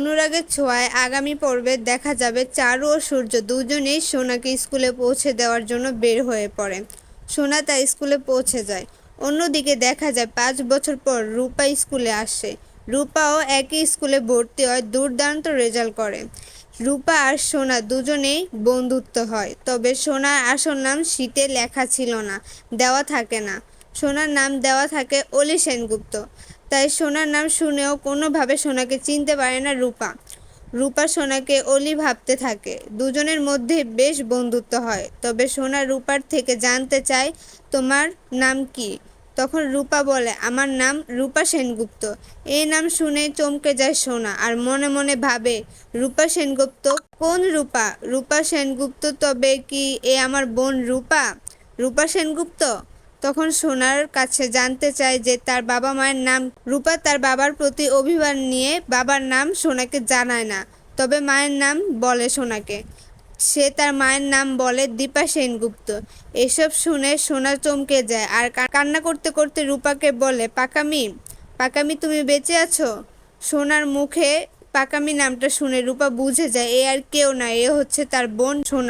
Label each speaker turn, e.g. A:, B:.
A: অনুরাগের ছোঁয়ায় আগামী পর্বে দেখা যাবে চারু ও সূর্য দুজনেই সোনাকে স্কুলে পৌঁছে দেওয়ার জন্য বের হয়ে পড়ে। সোনা তার স্কুলে পৌঁছে যায়। অন্যদিকে দেখা যায় 5 বছর পর রূপা স্কুলে আসে। রূপাও একই স্কুলে ভর্তি হয়, দুর্দান্ত রেজাল্ট করে। রূপা আর সোনা দুজনেই বন্ধুত্ব হয়। তবে সোনার আসল নাম শীটে লেখা ছিল না, দেওয়া থাকে না। সোনার নাম দেওয়া থাকে অলি সেনগুপ্ত। তাই সোনার নাম শুনেও কোনোভাবে সোনাকে চিনতে পারে না রূপা। রূপা সোনাকে অলি ভাবতে থাকে। দুজনের মধ্যে বেশ বন্ধুত্ব হয়। তবে সোনা রূপার থেকে জানতে চায়, তোমার নাম কি? তখন রূপা বলে, আমার নাম রূপা সেনগুপ্ত। এই নাম শুনে চমকে যায় সোনা আর মনে মনে ভাবে, রূপা সেনগুপ্ত? কোন রূপা? রূপা সেনগুপ্ত? তবে কি এ আমার বোন রূপা? রূপা সেনগুপ্ত? তখন সোনার কাছে জানতে চায় যে তার বাবা মায়ের নাম। রূপা তার বাবার প্রতি অভিমান নিয়ে বাবার নাম সোনাকে জানায় না, তবে মায়ের নাম বলে সোনাকে। সে তার মায়ের নাম বলে দীপা সেনগুপ্ত। এসব শুনে সোনা চমকে যায় আর কান্না করতে করতে রূপাকে বলে, পাকামি, পাকামি তুমি বেঁচে আছো? সোনার মুখে পাকামি নামটা শুনে রূপা বুঝে যায় এ আর কেউ না, এ হচ্ছে তার বোন সোনা।